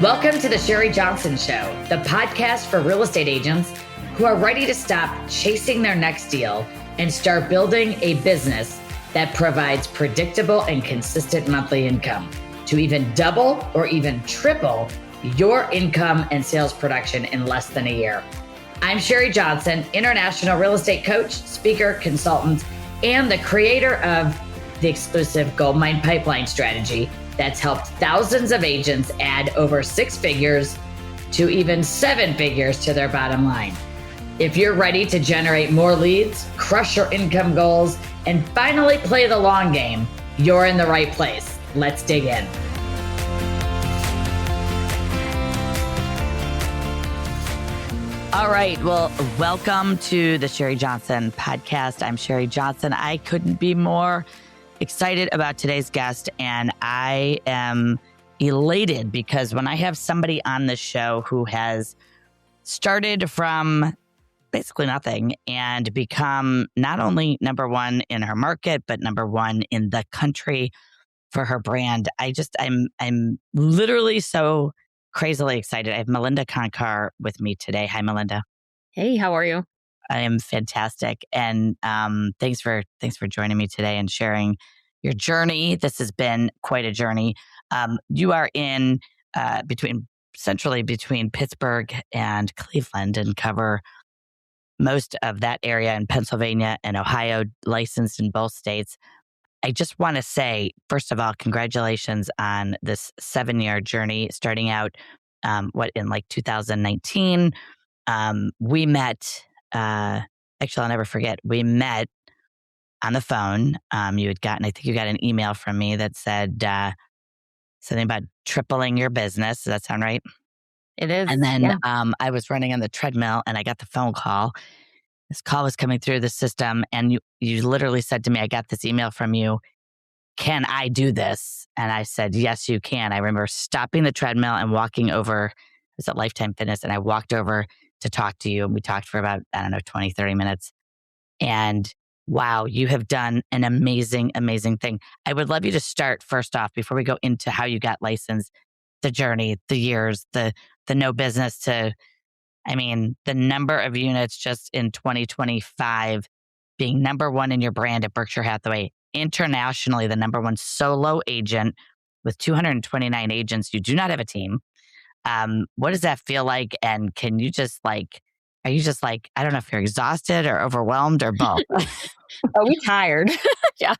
Welcome to the Sherri Johnson Show, the podcast for real estate agents who are ready to stop chasing their next deal and start building a business that provides predictable and consistent monthly income to even double or even triple your income and sales production in less than a year. I'm Sherri Johnson, international real estate coach, speaker, consultant, and the creator of the exclusive Goldmine Pipeline strategy that's helped thousands of agents add over 6 figures to even 7 figures to their bottom line. If you're ready to generate more leads, crush your income goals, and finally play the long game, you're in the right place. Let's dig in. All right. Well, welcome to the Sherri Johnson podcast. I'm Sherri Johnson. I couldn't be more excited about today's guest, and I am elated because when I have somebody on the show who has started from basically nothing and become not only number one in her market, but number one in the country for her brand, I'm literally so crazily excited. I have Malinda Koncar with me today. Hi, Malinda. Hey, how are you? I am fantastic. And thanks for joining me today and sharing your journey. This has been quite a journey. You are in centrally between Pittsburgh and Cleveland and cover most of that area in Pennsylvania and Ohio, licensed in both states. I just want to say, first of all, congratulations on this 7-year journey, starting out in like 2019. We met. Actually, I'll never forget. We met on the phone. I think you got an email from me that said something about tripling your business. Does that sound right? It is. And then yeah. I was running on the treadmill and I got the phone call. This call was coming through the system and you literally said to me, I got this email from you. Can I do this? And I said, yes, you can. I remember stopping the treadmill and walking over. It was at Lifetime Fitness. And I walked over to talk to you. And we talked for about, 20, 30 minutes. And wow, you have done an amazing, amazing thing. I would love you to start first off, before we go into how you got licensed, the journey, the years, the no business to, the number of units just in 2025 being number one in your brand at Berkshire Hathaway, internationally, the number one solo agent with 229 agents. You do not have a team. What does that feel like? And can you are you just like, I don't know if you're exhausted or overwhelmed or both? Are we tired? Yes.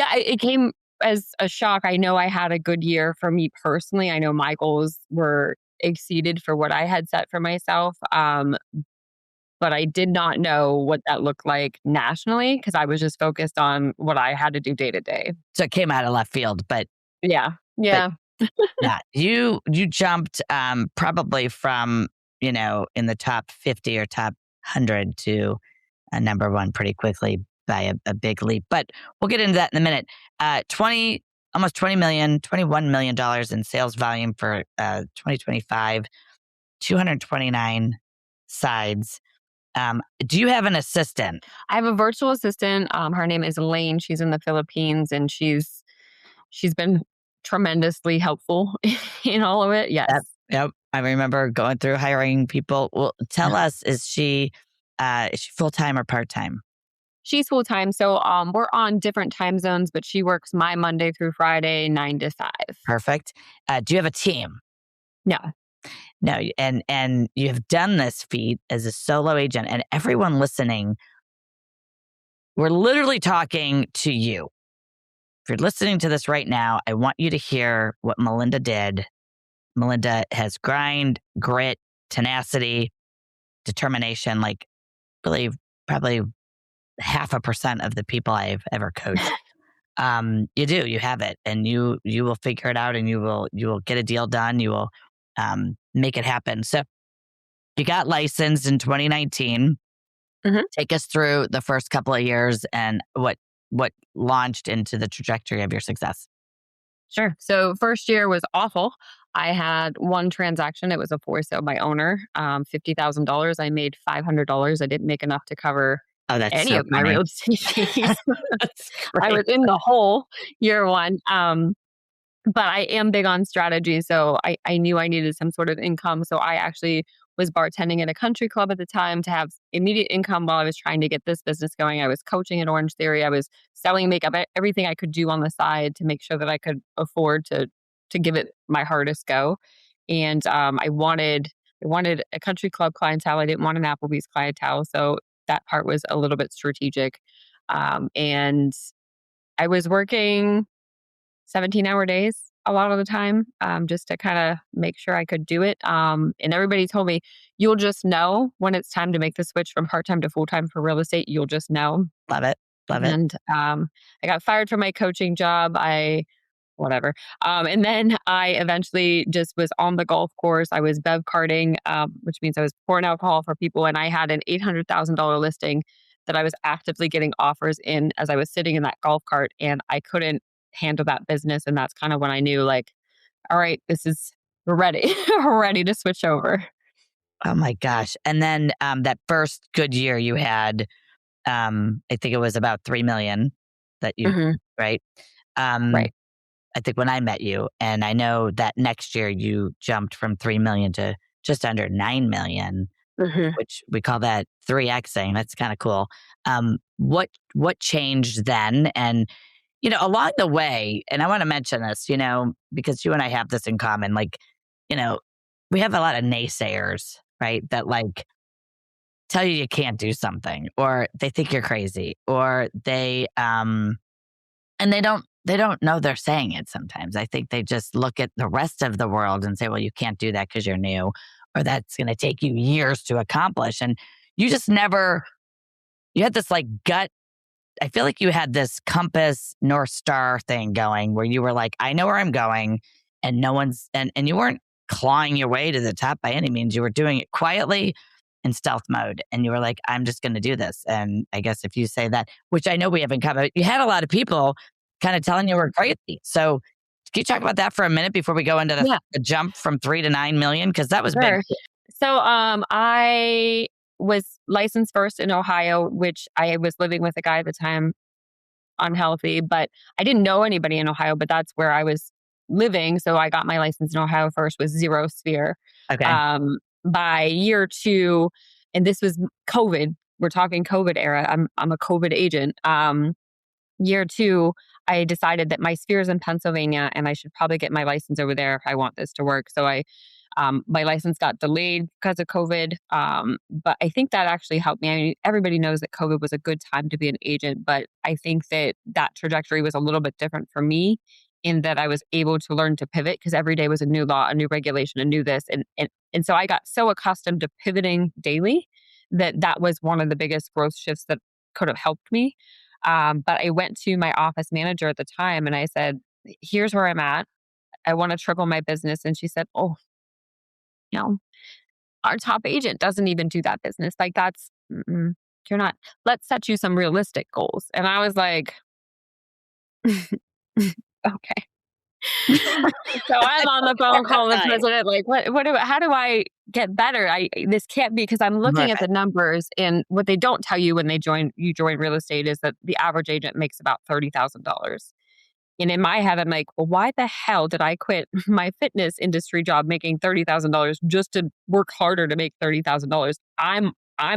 It came as a shock. I know I had a good year for me personally. I know my goals were exceeded for what I had set for myself. But I did not know what that looked like nationally because I was just focused on what I had to do day to day. So it came out of left field, but yeah. Yeah, you jumped probably from, in the top 50 or top 100 to number one pretty quickly by a big leap. But we'll get into that in a minute. Almost $21 million in sales volume for 2025, 229 sides. Do you have an assistant? I have a virtual assistant. Her name is Elaine. She's in the Philippines and she's been tremendously helpful in all of it. Yes. Yep. I remember going through hiring people. Well, tell us, is she full-time or part-time? She's full-time. So we're on different time zones, but she works my Monday through Friday, 9 to 5. Perfect. Do you have a team? No. No. And you have done this feat as a solo agent, and everyone listening, we're literally talking to you. If you're listening to this right now, I want you to hear what Malinda did. Malinda has grind, grit, tenacity, determination, like really probably 0.5% of the people I've ever coached. You have it, and you will figure it out, and you will get a deal done. You will make it happen. So you got licensed in 2019. Mm-hmm. Take us through the first couple of years and what launched into the trajectory of your success. Sure. So first year was awful. I had one transaction. It was a for sale by owner, $50,000. I made $500. I didn't make enough to cover any of my real estate fees. I was in the hole year one. but I am big on strategy. So I knew I needed some sort of income. So I actually was bartending at a country club at the time to have immediate income while I was trying to get this business going. I was coaching at Orange Theory. I was selling makeup, everything I could do on the side to make sure that I could afford to give it my hardest go. And I wanted a country club clientele. I didn't want an Applebee's clientele. So that part was a little bit strategic. And I was working 17-hour days a lot of the time, just to kind of make sure I could do it. And everybody told me, you'll just know when it's time to make the switch from part time to full time for real estate. You'll just know. Love it. Love it. And I got fired from my coaching job. Whatever. And then I eventually just was on the golf course. I was bev karting, which means I was pouring alcohol for people. And I had an $800,000 listing that I was actively getting offers in as I was sitting in that golf cart, and I couldn't handle that business. And that's kind of when I knew, like, all right, we're ready. We're ready to switch over. Oh my gosh. And then that first good year you had, I think it was about 3 million that you, Hmm. right? Um, Right. I think when I met you, and I know that next year you jumped from 3 million to just under 9 million, Hmm. which we call that 3Xing. That's kind of cool. What changed then? And, along the way, and I want to mention this, because you and I have this in common, like, you know, we have a lot of naysayers, right? That like tell you can't do something, or they think you're crazy, or and they don't know they're saying it sometimes. I think they just look at the rest of the world and say, well, you can't do that because you're new, or that's going to take you years to accomplish. And you just never, you had this like gut. I feel like you had this compass North Star thing going where you were like, I know where I'm going, and no one's, and you weren't clawing your way to the top by any means. You were doing it quietly in stealth mode. And you were like, I'm just going to do this. And I guess if you say that, which I know we haven't covered, you had a lot of people kind of telling you were crazy. So can you talk about that for a minute before we go into Yeah, the jump from 3 to 9 million? Cause that was big. sure. So I was licensed first in Ohio, which I was living with a guy at the time, unhealthy, but I didn't know anybody in Ohio, but that's where I was living. So I got my license in Ohio first with zero sphere. Okay. By year two, and this was COVID. We're talking COVID era. I'm a COVID agent. Year two, I decided that my sphere is in Pennsylvania and I should probably get my license over there if I want this to work. So my license got delayed because of COVID. But I think that actually helped me. I mean, everybody knows that COVID was a good time to be an agent, but I think that that trajectory was a little bit different for me in that I was able to learn to pivot because every day was a new law, a new regulation, a new this. And so I got so accustomed to pivoting daily that was one of the biggest growth shifts that could have helped me. But I went to my office manager at the time and I said, here's where I'm at. I want to triple my business. And she said, oh, you know, our top agent doesn't even do that business. Like you're not, let's set you some realistic goals. And I was like, okay. So I'm on the phone calling the Right. president, like, how do I get better? This can't be because I'm looking at Right. the numbers, and what they don't tell you when you join real estate is that the average agent makes about $30,000. And in my head, I'm like, well, why the hell did I quit my fitness industry job making $30,000 just to work harder to make $30,000? I'm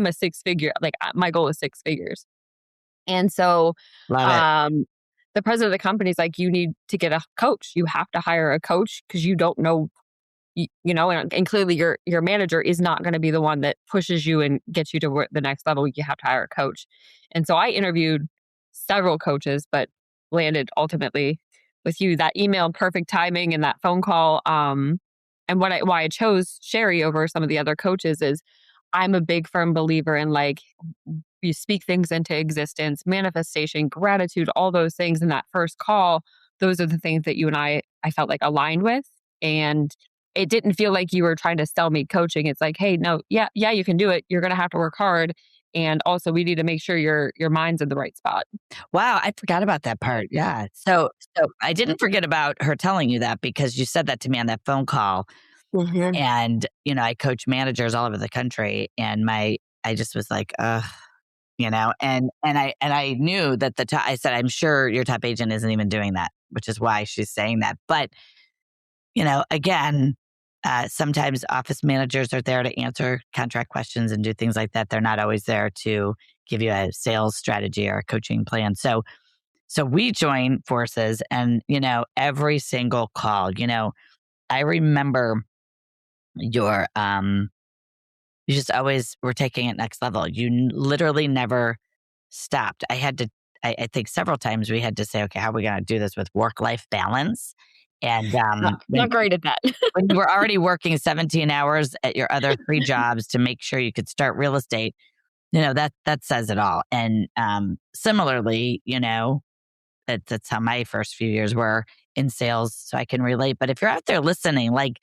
a six figure, like my goal is six figures. And so Love it. um, the president of the company is like, you need to get a coach. You have to hire a coach because you don't know, and clearly your manager is not going to be the one that pushes you and gets you to the next level. You have to hire a coach. And so I interviewed several coaches, but landed ultimately with you. That email, perfect timing, and that phone call. And why I chose Sherri over some of the other coaches is I'm a big firm believer in, like, you speak things into existence, manifestation, gratitude, all those things in that first call. Those are the things that you and I felt like aligned with. And it didn't feel like you were trying to sell me coaching. It's like, hey, no, yeah, you can do it. You're going to have to work hard. And also we need to make sure your mind's in the right spot. Wow, I forgot about that part. Yeah. So I didn't forget about her telling you that because you said that to me on that phone call. Mhm. And, I coach managers all over the country, and I just was like, and I knew that I said, I'm sure your top agent isn't even doing that. which is why she's saying that. But, again, sometimes office managers are there to answer contract questions and do things like that. They're not always there to give you a sales strategy or a coaching plan. So we join forces and, every single call, I remember your, you just always were taking it next level. You literally never stopped. I think several times we had to say, okay, how are we going to do this with work-life balance? And Not great at that. when you were already working 17 hours at your other 3 jobs to make sure you could start real estate, that says it all. And similarly, that's how my first few years were in sales, so I can relate. But if you're out there listening, like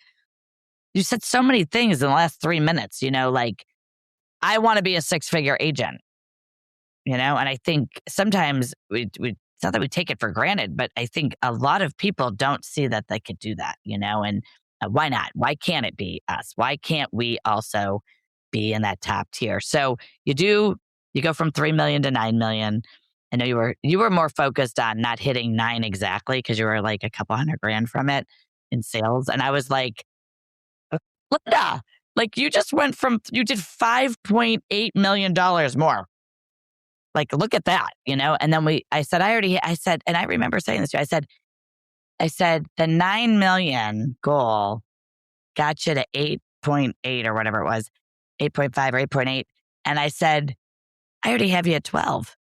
you said so many things in the last 3 minutes, like I want to be a 6-figure agent, and I think sometimes it's not that we take it for granted, but I think a lot of people don't see that they could do that, and why not? Why can't it be us? Why can't we also be in that top tier? So you go from 3 million to 9 million. I know you were more focused on not hitting 9 exactly because you were like a couple $100,000 from it in sales. And I was like, Linda, like you did $5.8 million more. Like, look at that, And then I said, and I remember saying this to you. I said, the 9 million goal got you to 8.8 or whatever it was, 8.5 or 8.8. And I said, I already have you at 12.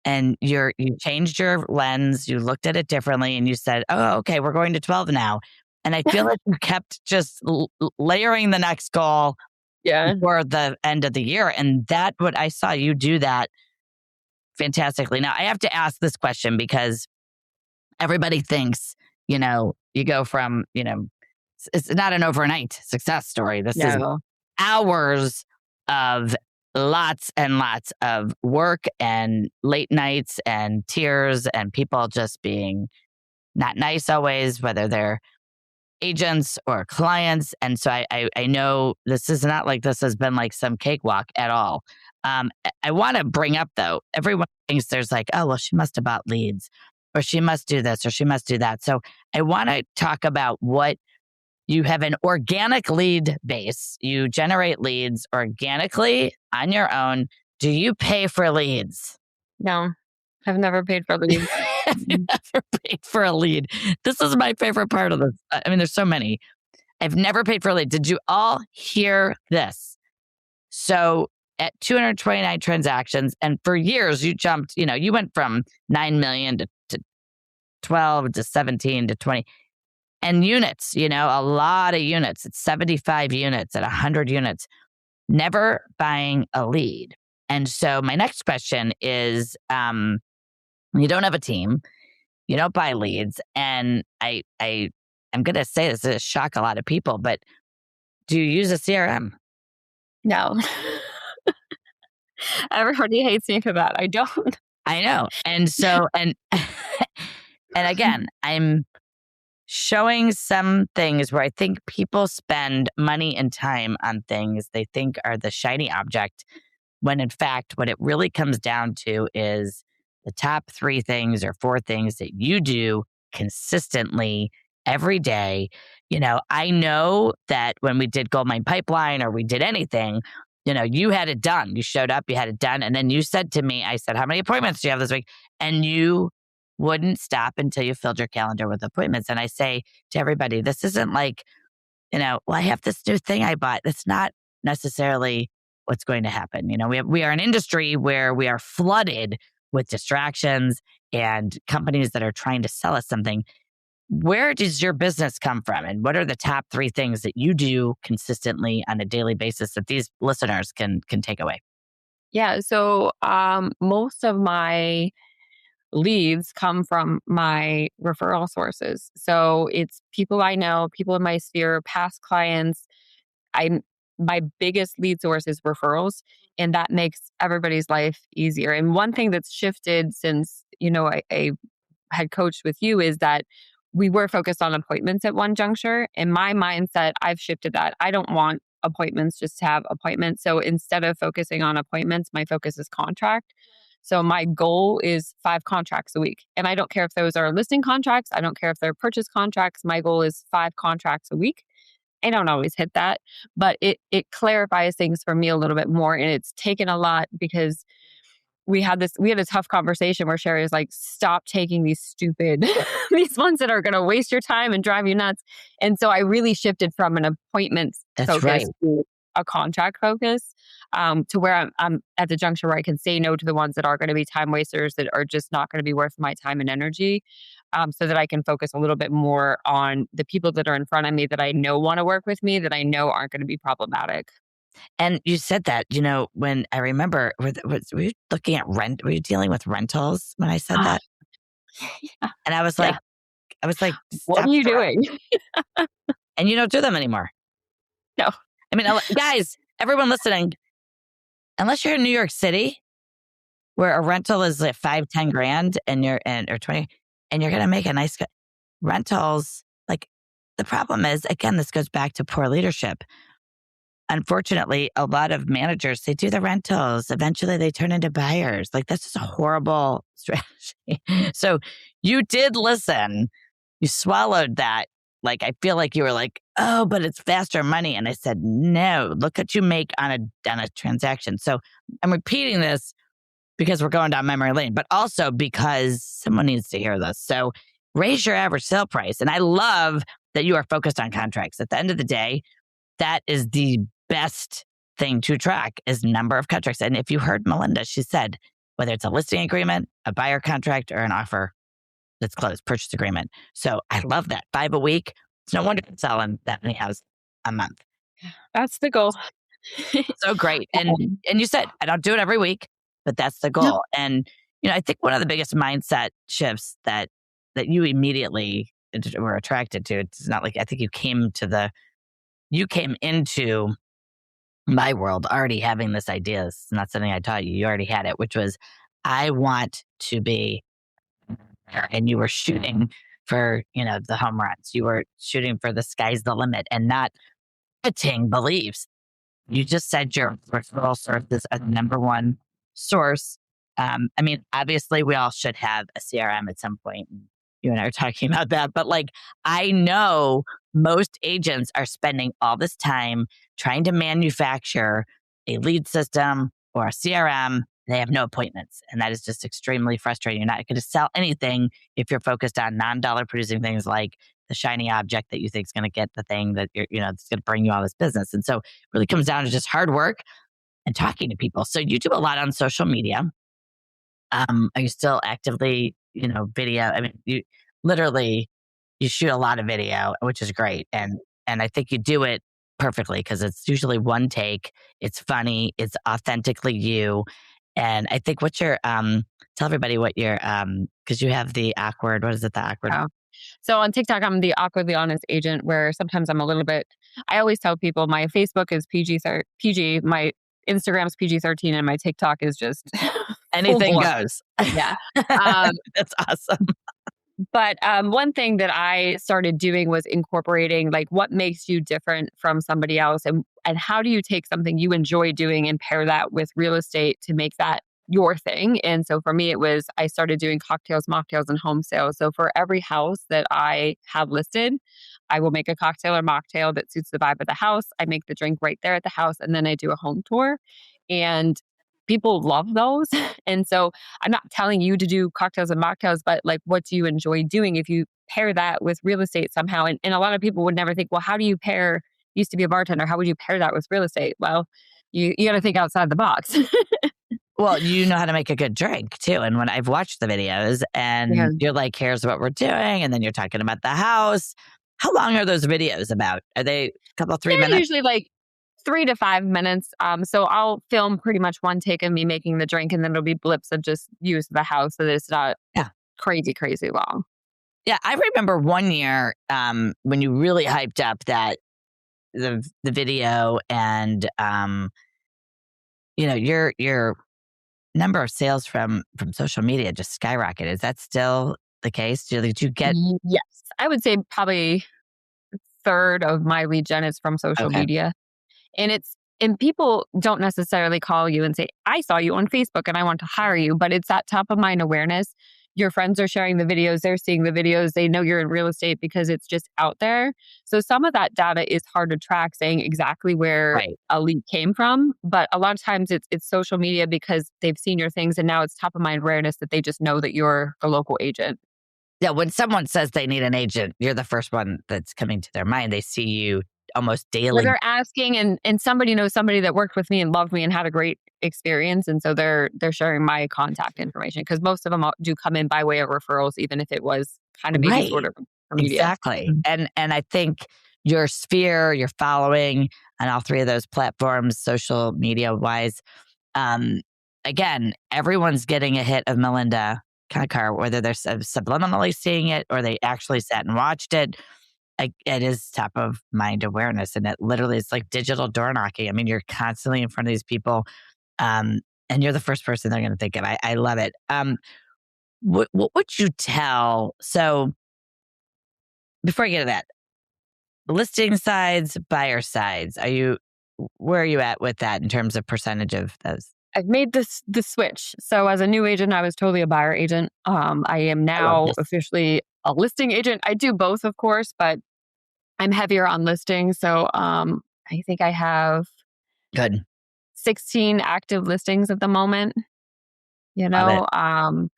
And you changed your lens, you looked at it differently, and you said, oh, okay, we're going to 12 now. And I feel like you kept just layering the next goal before the end of the year. And what I saw you do that fantastically. Now, I have to ask this question because everybody thinks, you go from, it's not an overnight success story. This is hours of lots and lots of work and late nights and tears and people just being not nice always, whether they're agents or clients. And so I know this is not like this has been like some cakewalk at all. I want to bring up though, everyone thinks there's like, oh, well, she must have bought leads or she must do this or she must do that. So I want to talk about what you have an organic lead base. You generate leads organically on your own. Do you pay for leads? No, I've never paid for leads. I've never paid for a lead. This is my favorite part of this. I mean, there's so many. I've never paid for a lead. Did you all hear this? So at 229 transactions, and for years you jumped, you went from 9 million to 12 to 17 to 20. And units, a lot of units. It's 75 units at 100 units. Never buying a lead. And so my next question is, you don't have a team, you don't buy leads, and I'm going to say this is shock a lot of people, but do you use a CRM? No. Everybody hates me for that. I don't. I know. And so, and again, I'm showing some things where I think people spend money and time on things they think are the shiny object, when in fact, what it really comes down to is the top 3 things or 4 things that you do consistently every day. I know that when we did Goldmine Pipeline or we did anything, you had it done. You showed up, you had it done. And then you said to me, I said, how many appointments do you have this week? And you wouldn't stop until you filled your calendar with appointments. And I say to everybody, this isn't like, well, I have this new thing I bought. That's not necessarily what's going to happen. We are an industry where we are flooded with distractions and companies that are trying to sell us something. Where does your business come from? And what are the top 3 things that you do consistently on a daily basis that these listeners can take away? Yeah. So most of my leads come from my referral sources. So it's people I know, people in my sphere, past clients. My biggest lead source is referrals, and that makes everybody's life easier. And one thing that's shifted since, I had coached with you is that we were focused on appointments at one juncture. In my mindset, I've shifted that. I don't want appointments just to have appointments. So instead of focusing on appointments, my focus is contract. So my goal is 5 contracts a week. And I don't care if those are listing contracts. I don't care if they're purchase contracts. My goal is 5 contracts a week. I don't always hit that, but it clarifies things for me a little bit more. And it's taken a lot because we had a tough conversation where Sherri was like, stop taking these stupid, these ones that are going to waste your time and drive you nuts. And so I really shifted from an appointments That's focus right. to a contract focus, to where I'm at the juncture where I can say no to the ones that are going to be time wasters, that are just not going to be worth my time and energy. So that I can focus a little bit more on the people that are in front of me that I know want to work with me, that I know aren't going to be problematic. And you said that, when I remember, were you looking at rent? Were you dealing with rentals when I said Ah, that? And I was yeah. like, What are stop you the rent. doing? And you don't do them anymore. No. I mean, guys, everyone listening, unless you're in New York City, where a rental is like 5, 10 grand or 20, and you're going to make a nice rentals. Like, the problem is, again, this goes back to poor leadership. Unfortunately, a lot of managers, they do the rentals. Eventually they turn into buyers. Like, that's just a horrible strategy. So you did listen. You swallowed that. Like, I feel like you were like, oh, but it's faster money. And I said, no, look what you make on a transaction. So I'm repeating this because we're going down memory lane, but also because someone needs to hear this. So raise your average sale price. And I love that you are focused on contracts. At the end of the day, that is the best thing to track, is number of contracts. And if you heard Malinda, she said, whether it's a listing agreement, a buyer contract, or an offer that's closed, purchase agreement. So I love that. 5 a week. It's no wonder it's selling that many houses a month. That's the goal. So great. And Um, and you said, I don't do it every week, but that's the Yep. goal. And I think one of the biggest mindset shifts that you immediately were attracted to, it's not like, I think you came into my world already having this idea. It's not something I taught you. You already had it, which was, I want to be, and you were shooting for, the home runs. You were shooting for the sky's the limit and not limiting beliefs. You just said your referral source is a number one source. I mean, obviously, we all should have a CRM at some point. You and I are talking about that, but like, I know most agents are spending all this time trying to manufacture a lead system or a CRM. They have no appointments, and that is just extremely frustrating. You're not going to sell anything if you're focused on non-dollar producing things like the shiny object that you think is going to get the thing that it's going to bring you all this business. And so it really comes down to just hard work and talking to people. So you do a lot on social media. Are you still actively, video? I mean, you shoot a lot of video, which is great. And I think you do it perfectly because it's usually one take. It's funny. It's authentically you. And I think tell everybody what your, because you have the awkward, what is it? The awkward. oh. So on TikTok, I'm the awkwardly honest agent, where sometimes I'm a little bit, I always tell people my Facebook is PG, my Instagram's PG-13, and my TikTok is just full Anything blown. goes. Yeah. Um, That's awesome. But one thing that I started doing was incorporating, like, what makes you different from somebody else, and how do you take something you enjoy doing and pair that with real estate to make that your thing. And so for me, I started doing cocktails, mocktails, and home sales. So for every house that I have listed, I will make a cocktail or mocktail that suits the vibe of the house. I make the drink right there at the house, and then I do a home tour. And people love those. And so I'm not telling you to do cocktails and mocktails, but like, what do you enjoy doing if you pair that with real estate somehow? And a lot of people would never think, well, how do you pair, used to be a bartender, how would you pair that with real estate? Well, you got to think outside the box. Well, you know how to make a good drink too. And when I've watched the videos Yeah. and you're like, here's what we're doing. And then you're talking about the house. How long are those videos about? Are they a couple, 3 minutes? Usually like 3 to 5 minutes. So I'll film pretty much one take of me making the drink, and then it'll be blips of just use of the house so that it's not Yeah. crazy long. Yeah. I remember one year when you really hyped up the video and, your number of sales from social media just skyrocketed. Is that still the case? Did you get? Yes. I would say probably third of my lead gen is from social Okay. media. And And people don't necessarily call you and say, I saw you on Facebook and I want to hire you, but it's that top of mind awareness. Your friends are sharing the videos, they're seeing the videos, they know you're in real estate because it's just out there. So some of that data is hard to track, saying exactly where Right. a lead came from. But a lot of times it's social media because they've seen your things and now it's top of mind awareness that they just know that you're the local agent. Yeah, when someone says they need an agent, you're the first one that's coming to their mind. They see you almost Or daily. they're asking and somebody knows somebody that worked with me and loved me and had a great experience, and so they're sharing my contact information because most of them do come in by way of referrals, even if it was kind of maybe sort Right. of from media. Exactly. Mhm. And I think your sphere, your following on all three of those platforms, social media wise, um, again, everyone's getting a hit of Melinda Koncar, whether they're subliminally seeing it or they actually sat and watched it. It is top of mind awareness, and it literally is like digital door knocking. I mean, you're constantly in front of these people, um, and you're the first person they're going to think of. I love it. What would you tell? So before I get to that, listing sides, buyer sides. Where are you at with that in terms of percentage of those? I've made the switch. So as a new agent, I was totally a buyer agent. I am I love now this. officially a listing agent. I do both, of course, but I'm heavier on listings. So I think I have Good. 16 active listings at the moment. You Love it. know,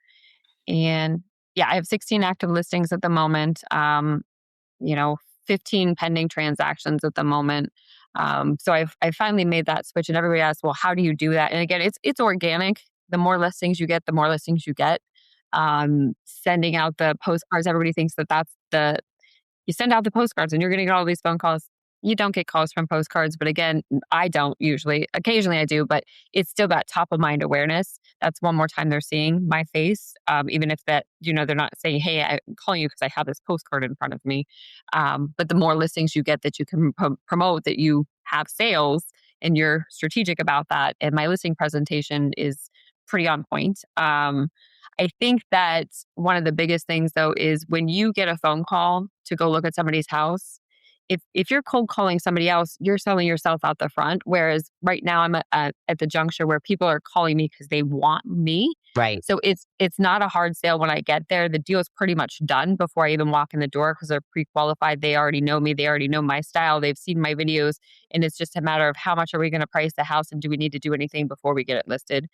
and yeah, I have 16 active listings at the moment. You know, 15 pending transactions at the moment. So I finally made that switch, and everybody asks, "Well, how do you do that?" And again, it's organic. The more listings you get, the more listings you get. Sending out the postcards, everybody thinks that that's the you send out the postcards and you're going to get all these phone calls. You don't get calls from postcards, but again, I don't usually. Occasionally I do, but it's still that top of mind awareness. That's one more time they're seeing my face, even if that, they're not saying, hey, I'm calling you because I have this postcard in front of me. But the more listings you get that you can promote, that you have sales and you're strategic about that. And my listing presentation is pretty on point. I think that one of the biggest things though is when you get a phone call to go look at somebody's house, if you're cold calling somebody else, you're selling yourself out the front. Whereas right now I'm at the juncture where people are calling me because they want me. Right. So it's not a hard sale when I get there. The deal is pretty much done before I even walk in the door because they're pre-qualified. They already know me. They already know my style. They've seen my videos, and it's just a matter of how much are we going to price the house and do we need to do anything before we get it listed.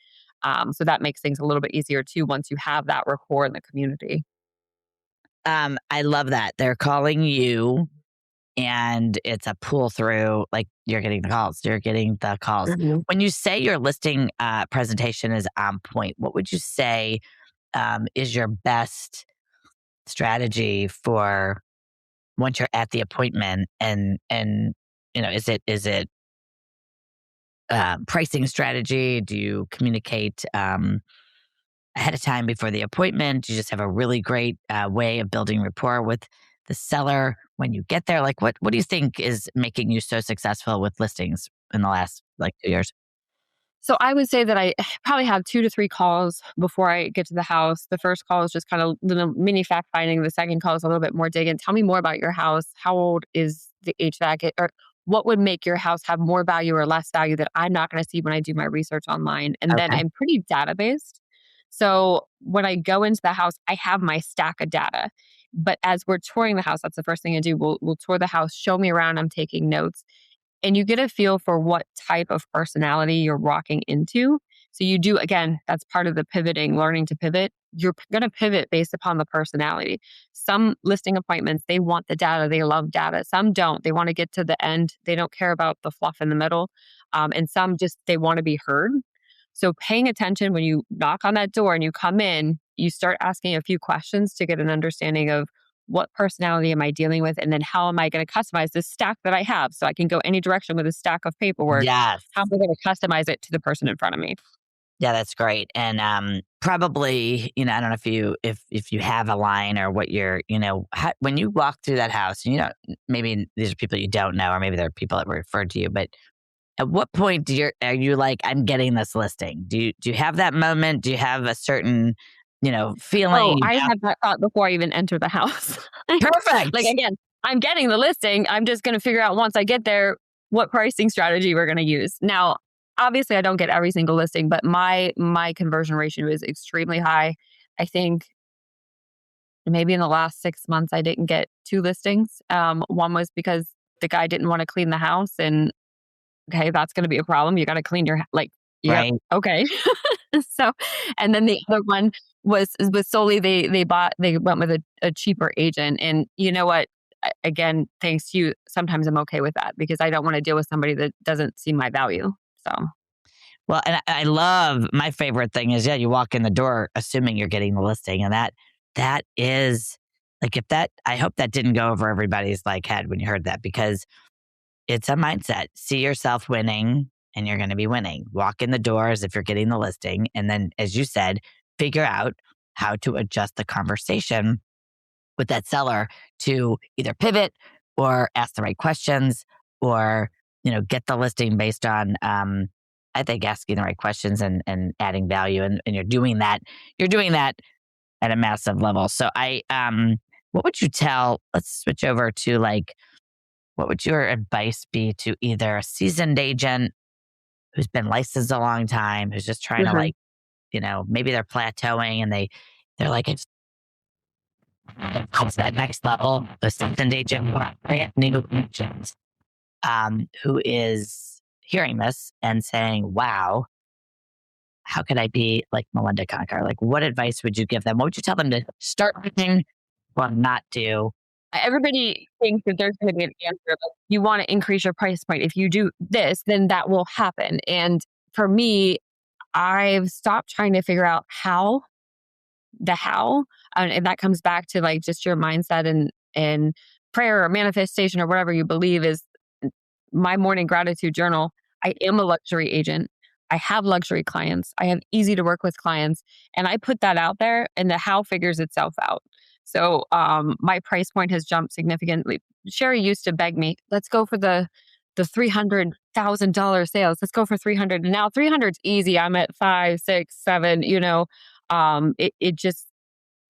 So that makes things a little bit easier too once you have that rapport in the community. I love that. They're calling you and it's a pull through, like you're getting the calls. You're getting the calls. Mhm. When you say your listing presentation is on point, what would you say is your best strategy for once you're at the appointment and is it pricing strategy? Do you communicate ahead of time before the appointment? Do you just have a really great way of building rapport with the seller when you get there? Like, what do you think is making you so successful with listings in the last like 2 years? So I would say that I probably have 2 to 3 calls before I get to the house. The first call is just kind of little mini fact finding. The second call is a little bit more digging. Tell me more about your house. How old is the HVAC? Or what would make your house have more value or less value that I'm not going to see when I do my research online? And then Okay. I'm pretty data based. So when I go into the house, I have my stack of data. But as we're touring the house, that's the first thing I do. We'll tour the house, show me around. I'm taking notes and you get a feel for what type of personality you're walking into. So you do, again, that's part of the pivoting, learning to pivot. You're going to pivot based upon the personality. Some listing appointments, they want the data, they love data. Some don't. They want to get to the end. They don't care about the fluff in the middle. And some just, they want to be heard. So paying attention when you knock on that door and you come in, you start asking a few questions to get an understanding of what personality am I dealing with? And then how am I going to customize this stack that I have so I can go any direction with a stack of paperwork? Yes. How am I going to customize it to the person in front of me? Yeah, that's great. And probably, I don't know if you have a line or what when you walk through that house, and maybe these are people you don't know, or maybe they're people that were referred to you, but at what point are you like, I'm getting this listing? Do you have that moment? Do you have a certain, Oh, feeling? I had that thought before I even enter the house. Like Perfect. again, I'm getting the listing. I'm just going to figure out once I get there what pricing strategy we're going to use. Now, obviously I don't get every single listing, but my conversion ratio is extremely high. I think maybe in the last 6 months I didn't get 2 listings. One was because the guy didn't want to clean the house, and okay, that's going to be a problem. You got to clean your like you got Right. okay. So, and then the other one was solely they went with a cheaper agent, and you know what? Again, thanks to you, sometimes I'm okay with that because I don't want to deal with somebody that doesn't see my value. So, Well, and I love, my favorite thing is, yeah, you walk in the door assuming you're getting the listing, and that is like, if that, I hope that didn't go over everybody's like head when you heard that, because it's a mindset. See yourself winning, and you're going to be winning. Walk in the door as if you're getting the listing, and then, as you said, figure out how to adjust the conversation with that seller to either pivot or ask the right questions, or get the listing based on I think asking the right questions and adding value, and you're doing that at a massive level. So what would you tell, let's switch over to, like, what would your advice be to either a seasoned agent who's been licensed a long time, who's just trying to, mhm. like, maybe they're plateauing, and they're like, it's to that next level, a seasoned agent or a brand new agent who is hearing this and saying, wow, how could I be like Malinda Koncar? Like, what advice would you give them? What would you tell them to start doing or not do? Everybody thinks that there's going to be an answer. Like, you want to increase your price point. If you do this, then that will happen. And for me, I've stopped trying to figure out how, and that comes back to like just your mindset and prayer or manifestation or whatever you believe is my morning gratitude journal. I am a luxury agent. I have luxury clients. I have easy to work with clients, and I put that out there, and the how figures itself out. So my price point has jumped significantly. Sherri used to beg me, "Let's go for the $300,000 sales. Let's go for 300." And now 300's easy. I'm at 5, 6, 7. It just,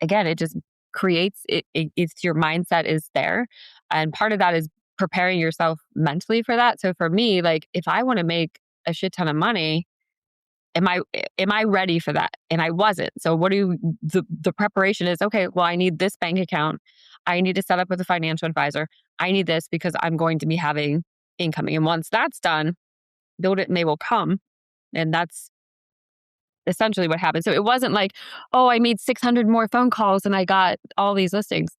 again, it just creates it's your mindset is there, and part of that is preparing yourself mentally for that. So for me, like, if I want to make a shit ton of money, am I ready for that? And I wasn't. So what do the preparation is, okay, well, I need this bank account, I need to set up with a financial advisor, I need this because I'm going to be having incoming, and once that's done, build it and they will come. And that's essentially what happened. So it wasn't like, oh, I made 600 more phone calls and I got all these listings.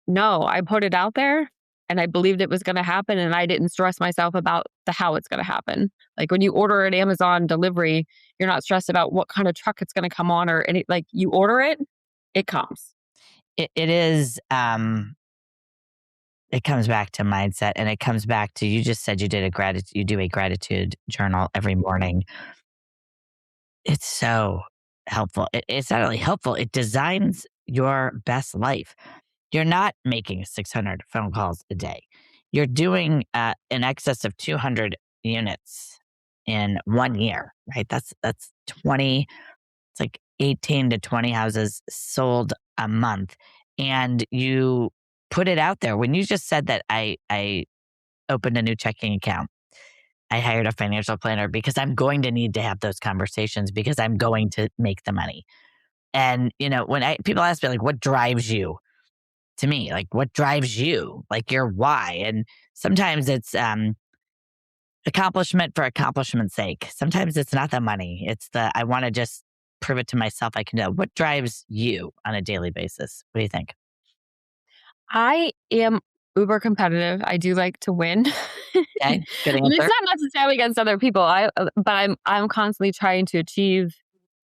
No, I put it out there and I believed it was going to happen, and I didn't stress myself about the how it's going to happen. Like when you order an Amazon delivery, you're not stressed about what kind of truck it's going to come on or any, like you order it, it comes. It is, it comes back to mindset, and it comes back to, you just said you do a gratitude journal every morning. It's so helpful. It's not only helpful, it designs your best life. You're not making 600 phone calls a day. You're doing in excess of 200 units in 1 year, right? That's 20. It's like 18 to 20 houses sold a month, and you put it out there. When you just said that, I opened a new checking account. I hired a financial planner because I'm going to need to have those conversations, because I'm going to make the money. And when people ask me, like, what drives you? To me, like, what drives you? Like, your why? And sometimes it's accomplishment for accomplishment's sake. Sometimes it's not the money. It's I want to just prove it to myself I can do it. What drives you on a daily basis? What do you think? I am uber competitive. I do like to win. Okay, good And it's answer. not necessarily against other people. But I'm constantly trying to achieve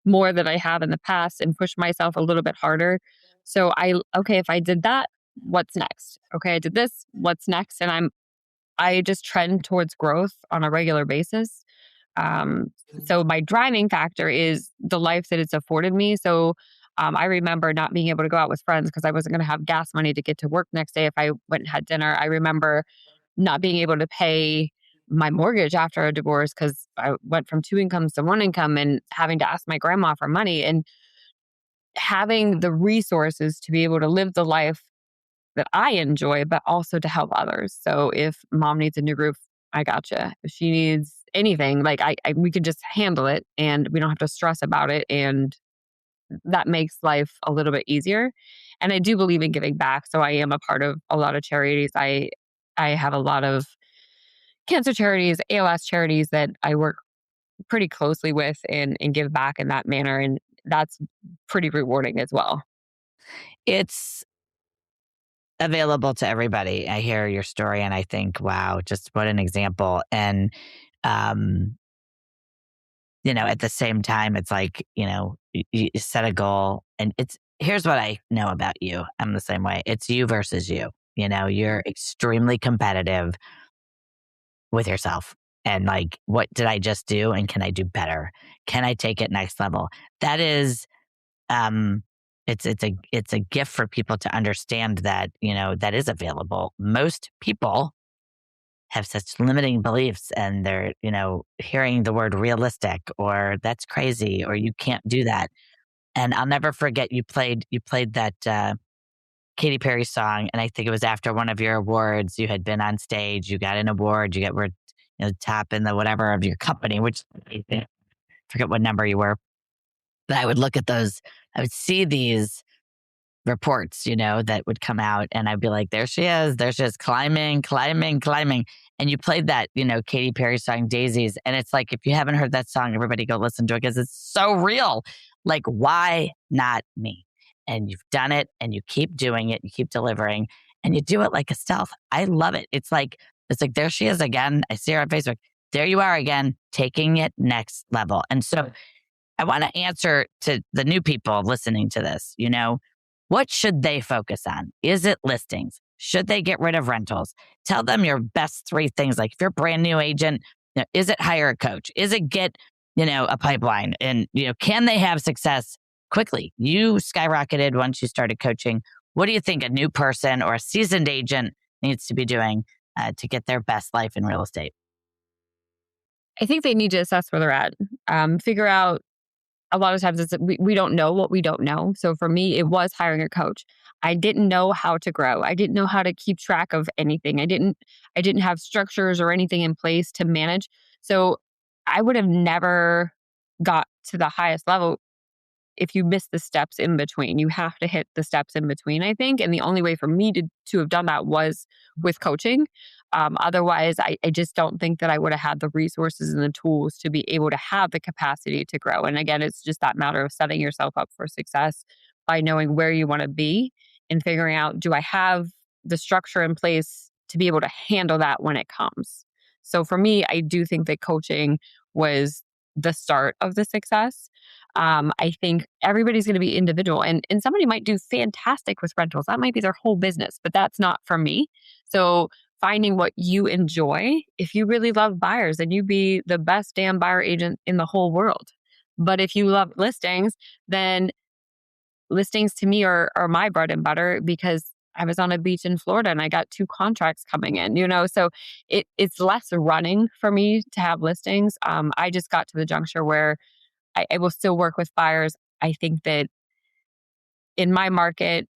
more than I have in the past and push myself a little bit harder. So okay, if I did that, what's next? Okay, I did this, what's next? And I just trend towards growth on a regular basis. Um, so my driving factor is the life that it's afforded me. So I remember not being able to go out with friends because I wasn't going to have gas money to get to work next day if I went and had dinner. I remember not being able to pay my mortgage after a divorce because I went from 2 incomes to 1 income and having to ask my grandma for money, and having the resources to be able to live the life that I enjoy, but also to help others. So if mom needs a new roof, I gotcha. If she needs anything, like we could just handle it and we don't have to stress about it. And that makes life a little bit easier. And I do believe in giving back. So I am a part of a lot of charities. I have a lot of cancer charities, ALS charities that I work pretty closely with and give back in that manner. And that's pretty rewarding as well. It's available to everybody. I hear your story and I think, wow, just what an example. And, um, at the same time, it's like, you set a goal and here's what I know about you. I'm the same way. It's you versus you. You're extremely competitive with yourself. And like, what did I just do? And can I do better? Can I take it next level? That is, um, it's a gift for people to understand that, that is available. Most people have such limiting beliefs and they're, hearing the word realistic or that's crazy or you can't do that. And I'll never forget you played that Katy Perry song, and I think it was after one of your awards. You had been on stage, you got an award, were top in the whatever of your company, which I forget what number you were. But I would look at those, I would see these reports, that would come out and I'd be like, there she is climbing, climbing, climbing. And you played that, Katy Perry song Daisies. And it's like, if you haven't heard that song, everybody go listen to it because it's so real. Like, why not me? And you've done it and you keep doing it, you keep delivering and you do it like a stealth. I love it. It's like, there she is again. I see her on Facebook. There you are again, taking it next level. And so I want to answer to the new people listening to this, what should they focus on? Is it listings? Should they get rid of rentals? Tell them your best three things. Like if you're a brand new agent, is it hire a coach? Is it get, a pipeline? And, can they have success quickly? You skyrocketed once you started coaching. What do you think a new person or a seasoned agent needs to be doing to get their best life in real estate? I think they need to assess where they're at, figure out. A lot of times we don't know what we don't know. So for me, it was hiring a coach. I didn't know how to grow. I didn't know how to keep track of anything. I didn't have structures or anything in place to manage. So I would have never got to the highest level if you miss the steps in between. You have to hit the steps in between, I think. And the only way for me to have done that was with coaching. Otherwise, I just don't think that I would have had the resources and the tools to be able to have the capacity to grow. And again, it's just that matter of setting yourself up for success by knowing where you want to be and figuring out, do I have the structure in place to be able to handle that when it comes? So for me, I do think that coaching was the start of the success. I think everybody's going to be individual and somebody might do fantastic with rentals. That might be their whole business, but that's not for me. So finding what you enjoy, if you really love buyers, then you be the best damn buyer agent in the whole world. But if you love listings, then listings to me are my bread and butter because I was on a beach in Florida and I got 2 contracts coming in, so it's less running for me to have listings. I just got to the juncture where I will still work with buyers. I think that in my market,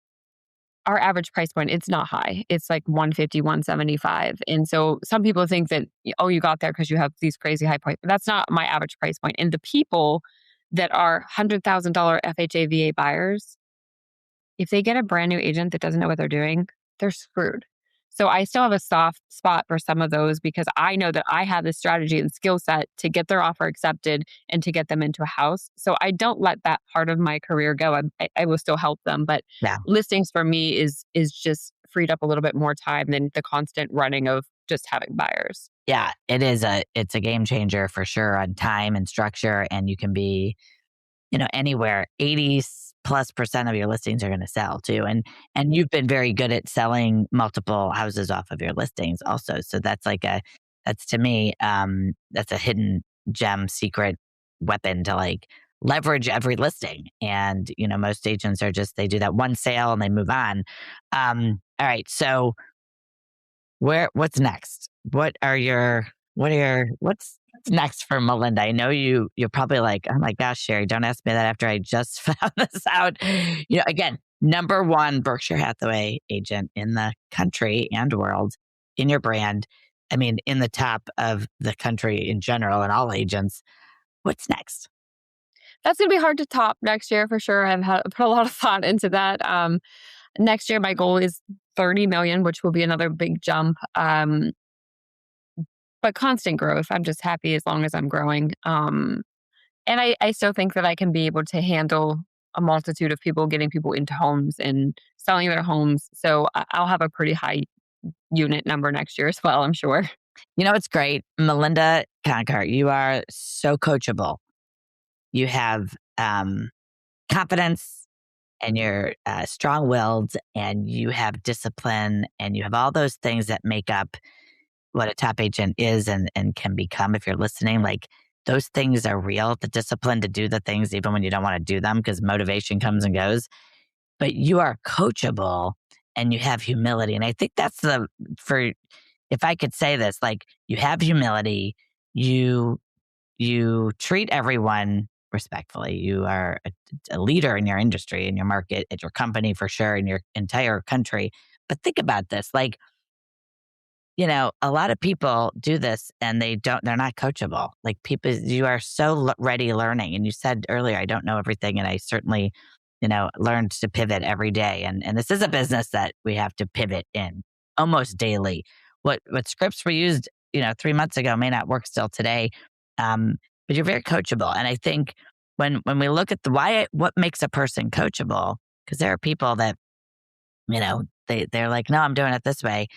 our average price point, it's not high. It's like 150, 175. And so some people think that, oh, you got there because you have these crazy high points. That's not my average price point. And the people that are $100,000 FHA VA buyers, if they get a brand new agent that doesn't know what they're doing, they're screwed. So I still have a soft spot for some of those because I know that I have the strategy and skill set to get their offer accepted and to get them into a house. So I don't let that part of my career go. I will still help them, but Yeah. listings for me is just freed up a little bit more time than the constant running of just having buyers. Yeah, it's a game changer for sure on time and structure. And you can be, anywhere 80+% of your listings are going to sell too. And you've been very good at selling multiple houses off of your listings also. So that's to me, that's a hidden gem secret weapon to like leverage every listing. And, most agents they do that one sale and they move on. All right. So what's next? What's next for Malinda? I know you're probably like, oh my gosh, Sherri, don't ask me that after I just found this out. Again, number one Berkshire Hathaway agent in the country and world in your brand. I mean, in the top of the country in general and all agents. What's next? That's going to be hard to top next year for sure. Put a lot of thought into that. Next year, my goal is 30 million, which will be another big jump. But constant growth. I'm just happy as long as I'm growing. And I still think that I can be able to handle a multitude of people, getting people into homes and selling their homes. So I'll have a pretty high unit number next year as well, I'm sure. You know, it's great. Malinda Koncar, you are so coachable. You have confidence and you're strong willed and you have discipline and you have all those things that make up what a top agent is and can become if you're listening. Like those things are real, the discipline to do the things even when you don't want to do them because motivation comes and goes. But you are coachable and you have humility. And I think that's for if I could say this, like you have humility, you treat everyone respectfully. You are a leader in your industry, in your market, at your company for sure, in your entire country. But think about this, like, a lot of people do this and they're not coachable. Like people, you are so ready learning. And you said earlier, I don't know everything. And I certainly, learned to pivot every day. And this is a business that we have to pivot in almost daily. What scripts were used, 3 months ago may not work still today. But you're very coachable. And I think when we look at what makes a person coachable, because there are people that, they're like, no, I'm doing it this way.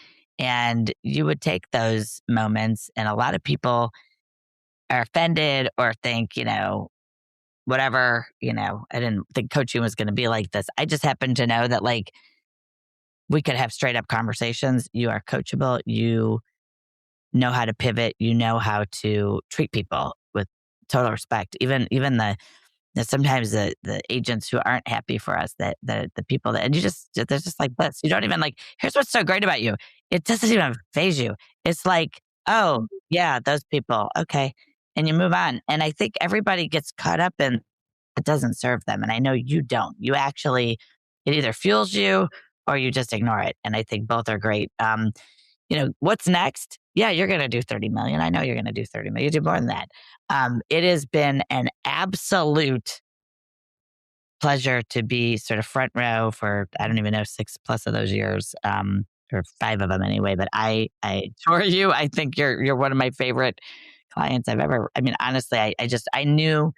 And you would take those moments, and a lot of people are offended or think, whatever, I didn't think coaching was going to be like this. I just happen to know that like we could have straight up conversations. You are coachable. You know how to pivot. You know how to treat people with total respect. Even sometimes the agents who aren't happy for us, that the people that, and they're just like this. You don't even like, here's what's so great about you. It doesn't even phase you. It's like, oh yeah, those people. Okay. And you move on. And I think everybody gets caught up in it doesn't serve them. And I know you don't. You actually, it either fuels you or you just ignore it. And I think both are great. What's next? Yeah, you're going to do 30 million. I know you're going to do 30 million. You do more than that. It has been an absolute pleasure to be sort of front row for, I don't even know, 6+ of those years, or 5 of them anyway. But I adore you. I think you're one of my favorite clients I've ever, I mean, honestly, I knew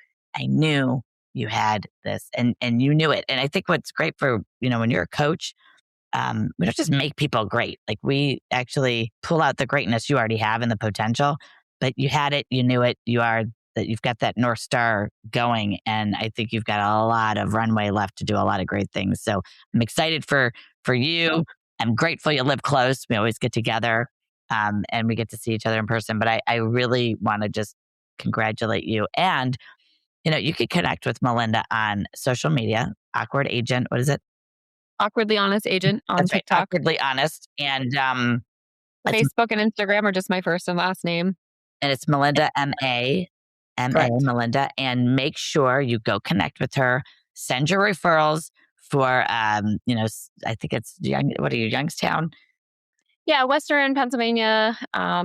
you had this and you knew it. And I think what's great for, when you're a coach, we don't just make people great. Like we actually pull out the greatness you already have and the potential, but you had it, you knew it, you've got that North Star going. And I think you've got a lot of runway left to do a lot of great things. So I'm excited for you. I'm grateful you live close. We always get together, and we get to see each other in person, but I really want to just congratulate you. And, you could connect with Malinda on social media, Awkward Agent. What is it? Awkwardly Honest Agent on That's right, TikTok. Awkwardly Honest. And Facebook and Instagram are just my first and last name. and it's Malinda, M-A, Correct. Malinda. And make sure you go connect with her. Send your referrals for, I think it's what are you, Youngstown? Yeah, Western Pennsylvania,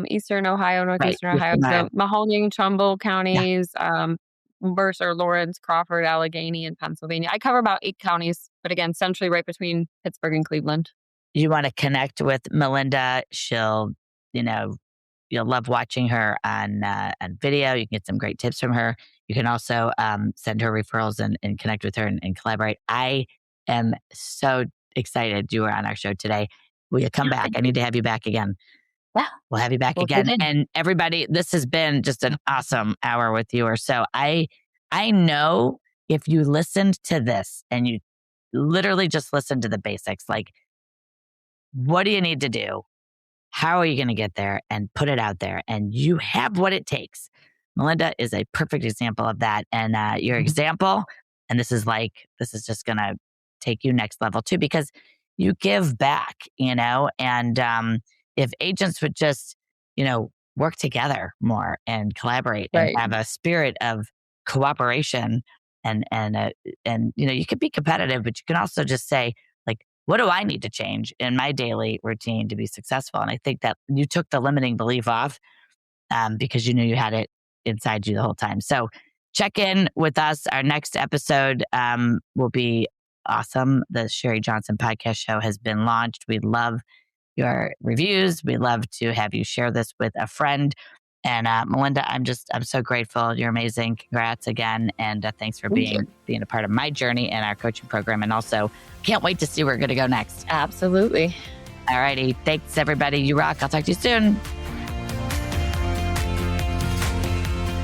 Eastern Ohio, Right. Northeastern Ohio. So Mahoning, Trumbull Yeah. counties, Mercer, Lawrence, Crawford, Allegheny, and Pennsylvania. I cover about 8 counties, but again, centrally right between Pittsburgh and Cleveland. You want to connect with Malinda. She'll, you'll love watching her on video. You can get some great tips from her. You can also send her referrals and connect with her and collaborate. I am so excited you were on our show today. Will you come back? I need to have you back again. Yeah. We'll have you back We'll again. fit in. And everybody, this has been just an awesome hour with you or so. I know if you listened to this and you literally just listened to the basics, like what do you need to do? How are you going to get there and put it out there? And you have what it takes. Malinda is a perfect example of that. And your example, and this is just going to take you next level too, because you give back, and if agents would just, work together more and collaborate and Right. have a spirit of cooperation and you could be competitive, but you can also just say, like, what do I need to change in my daily routine to be successful? And I think that you took the limiting belief off because you knew you had it inside you the whole time. So check in with us. Our next episode will be awesome. The Sherri Johnson podcast show has been launched. We love your reviews. We love to have you share this with a friend. And Malinda, I'm so grateful. You're amazing. Congrats again. And thanks for being a part of my journey and our coaching program. And also can't wait to see where we're going to go next. Absolutely. All righty. Thanks, everybody. You rock. I'll talk to you soon.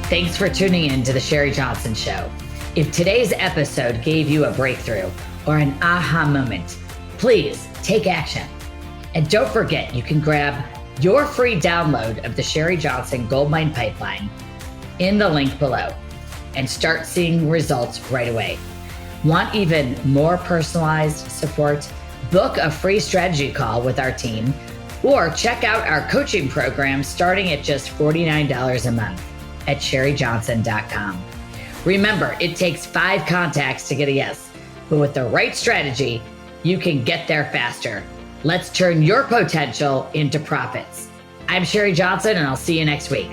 Thanks for tuning in to the Sherri Johnson Show. If today's episode gave you a breakthrough or an aha moment, please take action. And don't forget, you can grab your free download of the Sherri Johnson Goldmine Pipeline in the link below and start seeing results right away. Want even more personalized support? Book a free strategy call with our team or check out our coaching program starting at just $49 a month at sherrijohnson.com. Remember, it takes 5 contacts to get a yes, but with the right strategy, you can get there faster. Let's turn your potential into profits. I'm Sherri Johnson, and I'll see you next week.